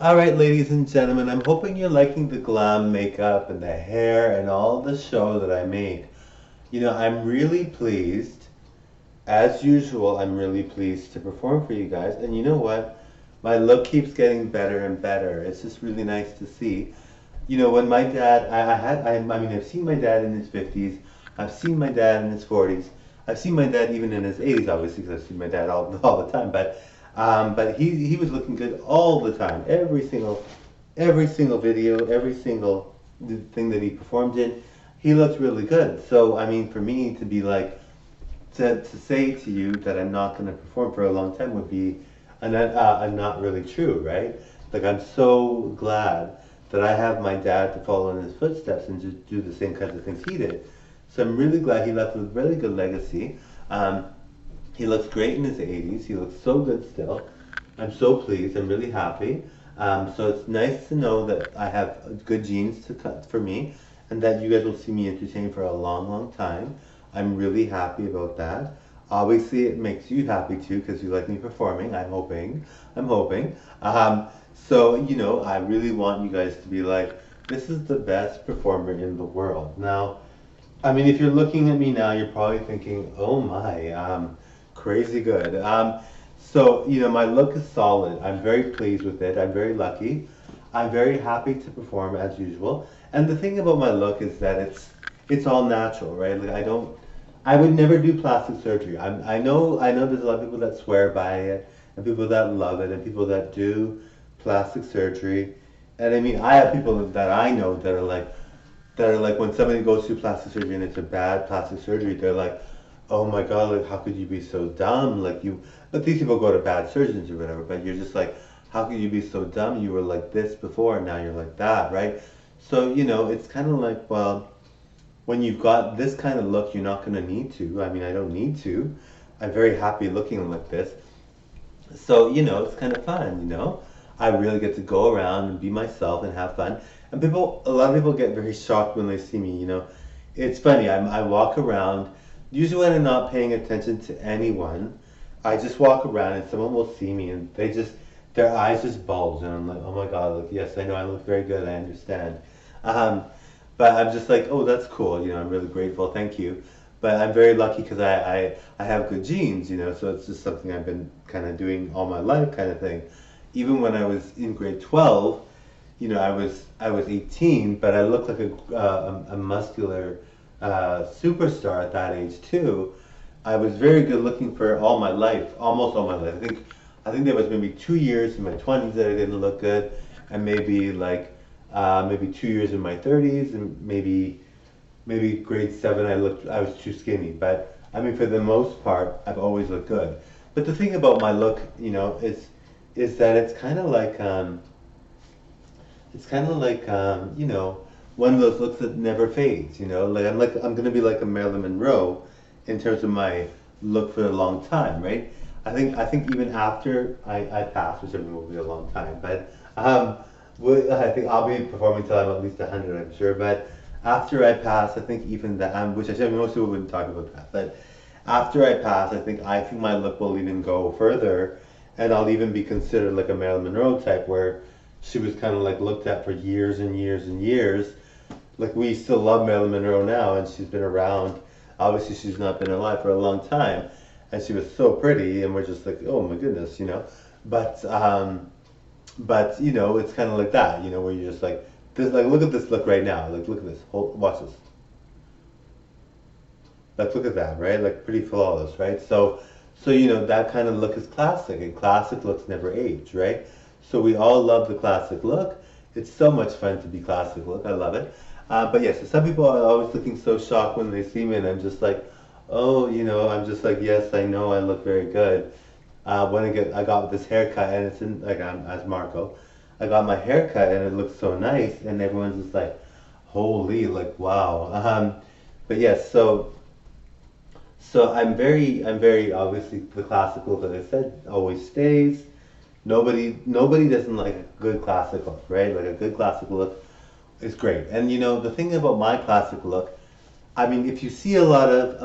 All right, ladies and gentlemen, I'm hoping you're liking the glam makeup and the hair and all the show that I made. I'm really pleased. As usual, I'm really pleased to perform for you guys. And you know what? My look keeps getting better and better. It's just really nice to see. When my dad, I've seen my dad in his 50s. I've seen my dad in his 40s. I've seen my dad even in his 80s, obviously, because I've seen my dad all the time. But he was looking good all the time. Every single video, every single thing that he performed in, he looked really good. So, I mean, for me to be like, to say to you that I'm not going to perform for a long time would be not really true, right? Like, I'm so glad that I have my dad to follow in his footsteps and just do the same kinds of things he did. So I'm really glad he left a really good legacy. Um, he looks great in his 80s. He looks so good still. I'm so pleased. I'm really happy. So it's nice to know that I have good genes to cut for me and that you guys will see me entertained for a long, long time. I'm really happy about that. Obviously, it makes you happy too because you like me performing. I'm hoping. I'm hoping. So, I really want you guys to be like, this is the best performer in the world. Now, I mean, if you're looking at me now, you're probably thinking, oh my, crazy good. So, my look is solid. I'm very pleased with it. I'm very lucky. I'm very happy to perform as usual. And the thing about my look is that it's all natural, right? Like I would never do plastic surgery. I know there's a lot of people that swear by it and people that love it and people that do plastic surgery. And I mean, I have people that I know that are like when somebody goes through plastic surgery and it's a bad plastic surgery, they're like, oh my God, like how could you be so dumb? But these people go to bad surgeons or whatever, but you're just like, how could you be so dumb? You were like this before and now you're like that, right? So, it's kind of like, well, when you've got this kind of look, you're not going to need to. I mean, I don't need to. I'm very happy looking like this. So, it's kind of fun. I really get to go around and be myself and have fun. And a lot of people get very shocked when they see me. It's funny, I walk around, usually when I'm not paying attention to anyone, I just walk around and someone will see me and their eyes just bulge and I'm like, oh my God, like, yes, I know I look very good, I understand. Um, but I'm just like, oh, that's cool, I'm really grateful, thank you. But I'm very lucky because I have good genes, so it's just something I've been kind of doing all my life kind of thing. Even when I was in grade 12, I was 18, but I looked like a muscular superstar at that age too. I was very good looking for all my life, almost all my life. I think there was maybe 2 years in my 20s that I didn't look good, and maybe 2 years in my 30s, and maybe grade 7 I was too skinny. But I mean, for the most part, I've always looked good. But the thing about my look, is that it's kind of like one of those looks that never fades. Like I'm gonna be like a Marilyn Monroe in terms of my look for a long time, right? I think even after I pass, which will be a long time, but I think I'll be performing till I'm at least 100, I'm sure. But after I pass, I think even that, which I said most people wouldn't talk about that, but after I pass, I think my look will even go further, and I'll even be considered like a Marilyn Monroe type, where she was kind of like looked at for years and years and years. Like we still love Marilyn Monroe now, and she's been around. Obviously, she's not been alive for a long time, and she was so pretty, and we're just like, oh my goodness. But it's kind of like that, where you're just like, this, like, look at this look right now. Like, look at this. Watch this. Like, look at that, right? Like, pretty flawless, right? So, that kind of look is classic, and classic looks never age, right? So we all love the classic look. It's so much fun to be classic look. I love it. But yes, so some people are always looking so shocked when they see me, and I'm just like, oh, I'm just like, yes, I know I look very good. I got this haircut, and it's in like I'm as Marco. I got my haircut, and it looks so nice, and everyone's just like, holy, like wow. But yes, so I'm very obviously the classical that I said always stays. Nobody doesn't like a good classic look, right? Like a good classical look is great. And the thing about my classic look, I mean, if you see a lot of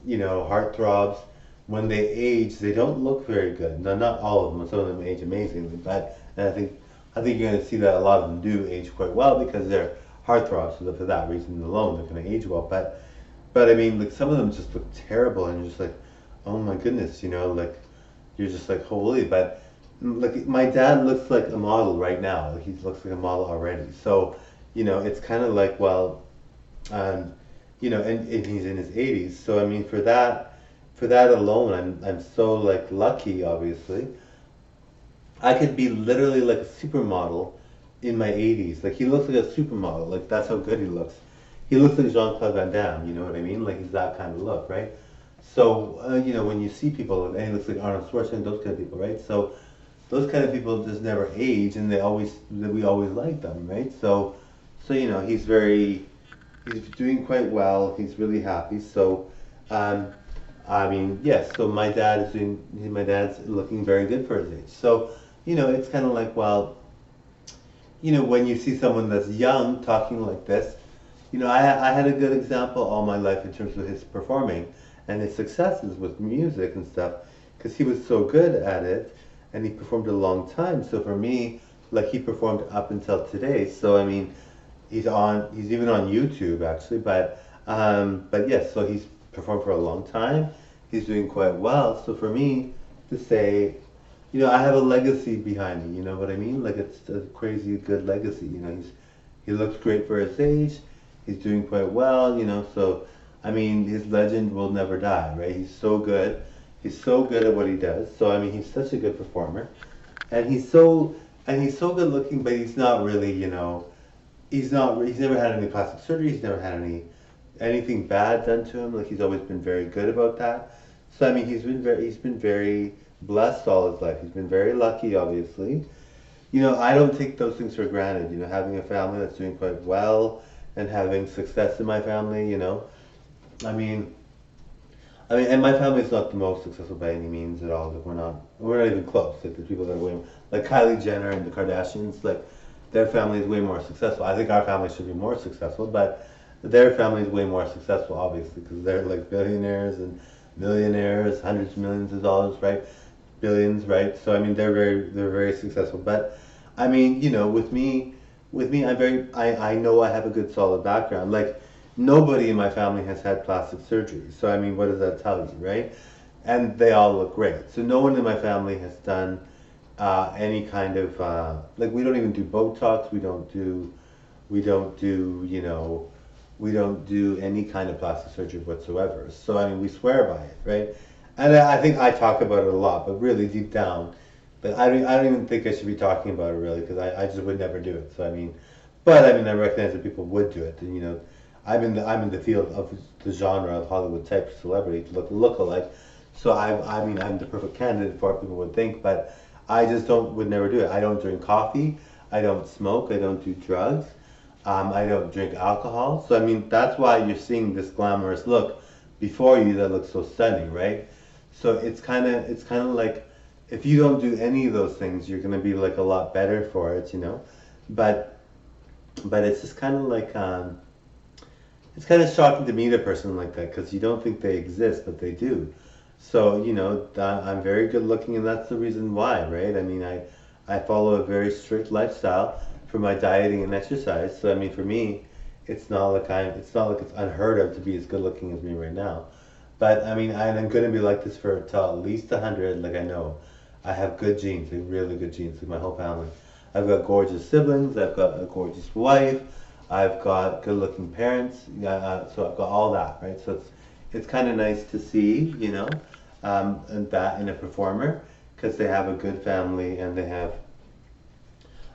heartthrobs when they age, they don't look very good. No, not all of them. Some of them age amazingly, but and I think I think you're going to see that a lot of them do age quite well because they're heartthrobs. So for that reason alone, they're going to age well. But I mean, like some of them just look terrible, and you're just like, oh my goodness, like you're just like holy. But like my dad looks like a model right now. Like he looks like a model already. So it's kind of like well, um, and he's in his 80s. So I mean, for that alone, I'm so like lucky, obviously. I could be literally like a supermodel in my 80s. Like he looks like a supermodel. Like that's how good he looks. He looks like Jean-Claude Van Damme. You know what I mean? Like he's that kind of look, right? So when you see people, and he looks like Arnold Schwarzenegger, those kind of people, right? So those kind of people just never age, and we always like them, right? So he's doing quite well. He's really happy. So, um, I mean, yes. So my dad's looking very good for his age. So, it's kind of like, well, when you see someone that's young talking like this, I had a good example all my life in terms of his performing and his successes with music and stuff, because he was so good at it, and he performed a long time. So for me, like he performed up until today. So I mean, he's even on YouTube actually, but yes, so he's performed for a long time. He's doing quite well. So for me to say, I have a legacy behind me. You know what I mean? Like it's a crazy good legacy. He looks great for his age. He's doing quite well. So I mean, his legend will never die, right? He's so good. He's so good at what he does. So I mean, he's such a good performer, and he's so good looking, but he's not really, he's never had any plastic surgery. He's never had anything bad done to him. Like he's always been very good about that. So I mean, he's been very blessed all his life. He's been very lucky, obviously. I don't take those things for granted. Having a family that's doing quite well and having success in my family. I mean, and my family is not the most successful by any means at all. Like we're not even close. Like the people that are like Kylie Jenner and the Kardashians, like their family is way more successful. I think our family should be more successful, but their family is way more successful, obviously, because they're like billionaires and millionaires, hundreds of millions of dollars, right? Billions, right? So I mean, they're very successful. But I mean, with me, I know I have a good solid background. Like nobody in my family has had plastic surgery. So I mean, what does that tell you, right? And they all look great. So no one in my family has done any kind of like we don't even do Botox. We don't do any kind of plastic surgery whatsoever. So I mean, we swear by it, right? And I think I talk about it a lot, but really deep down, but I don't even think I should be talking about it really because I just would never do it. So I mean, but I mean I recognize that people would do it, and I'm in the field of the genre of Hollywood type celebrity look alike. So I mean I'm the perfect candidate for what people would think, but I just would never do it. I don't drink coffee. I don't smoke. I don't do drugs. I don't drink alcohol. So I mean that's why you're seeing this glamorous look before you that looks so stunning, right? So it's kind of like if you don't do any of those things, you're gonna be like a lot better for it. But it's just kind of like it's kind of shocking to meet a person like that because you don't think they exist, but they do. So I'm very good looking, and that's the reason why, right? I mean, I follow a very strict lifestyle for my dieting and exercise. So I mean, for me, it's not like it's unheard of to be as good looking as me right now. But I mean, I'm gonna be like this for till at least 100. Like I know, I have good genes, like really good genes, like my whole family. I've got gorgeous siblings. I've got a gorgeous wife. I've got good-looking parents. Yeah, so I've got all that, right? So it's kind of nice to see, and that in a performer because they have a good family and they have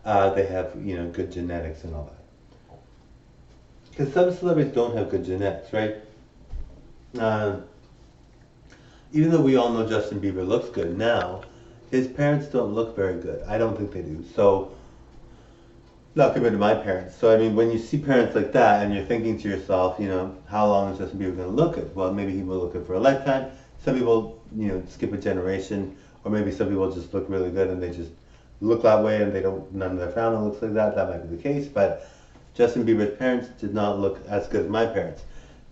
good genetics and all that. Because some celebrities don't have good genetics, right? Uh, Even though we all know Justin Bieber looks good now, his parents don't look very good. I don't think they do. So, not compared to my parents. So, I mean, when you see parents like that and you're thinking to yourself, how long is Justin Bieber going to look good? Well, maybe he will look good for a lifetime. Some people, skip a generation, or maybe some people just look really good and they just look that way and none of their family looks like that. That might be the case. But Justin Bieber's parents did not look as good as my parents.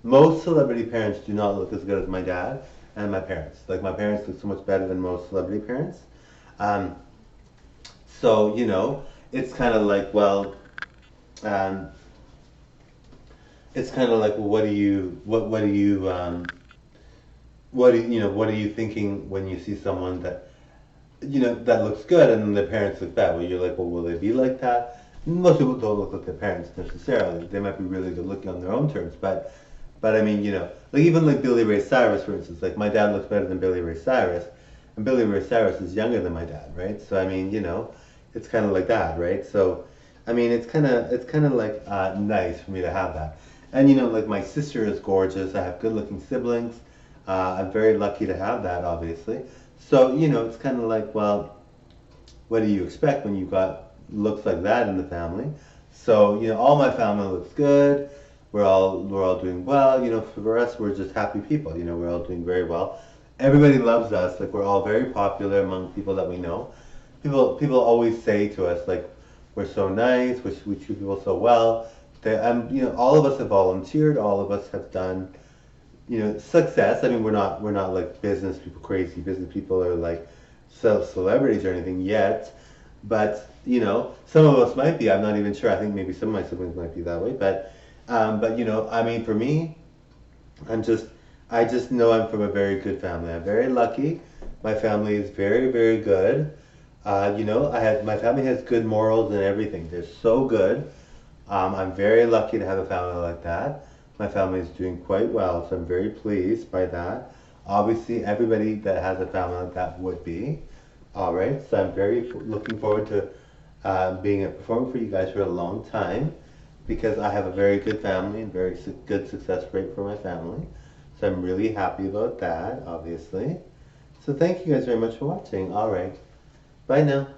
Most celebrity parents do not look as good as my dad and my parents. Like my parents look so much better than most celebrity parents. Um, so it's kind of like, well, um, it's kind of like, well, what do you, what are you thinking when you see someone that, that looks good and then their parents look bad? Well, you're like, well, will they be like that? Most people don't look like their parents necessarily. They might be really good looking on their own terms, but I mean, like even like Billy Ray Cyrus, for instance. Like my dad looks better than Billy Ray Cyrus, and Billy Ray Cyrus is younger than my dad, right? So I mean, it's kind of like that, right? So, I mean, it's kind of like nice for me to have that. And like my sister is gorgeous. I have good-looking siblings. I'm very lucky to have that, obviously. So it's kind of like, well, what do you expect when you've got looks like that in the family? So, all my family looks good. We're all doing well. For us, we're just happy people. We're all doing very well. Everybody loves us. Like we're all very popular among people that we know. People always say to us like we're so nice. We treat people so well. All of us have volunteered. All of us have done success. I mean, we're not like business people, crazy business people, or like celebrities or anything yet. But some of us might be. I'm not even sure. I think maybe some of my siblings might be that way. But I mean, for me, I'm just, I just know I'm from a very good family. I'm very lucky. My family is very, very good. My family has good morals and everything. They're so good. I'm very lucky to have a family like that. My family is doing quite well, so I'm very pleased by that. Obviously, everybody that has a family like that would be. All right, so I'm very looking forward to being a performer for you guys for a long time because I have a very good family and very good success rate for my family. So I'm really happy about that, obviously. So thank you guys very much for watching. All right, bye now.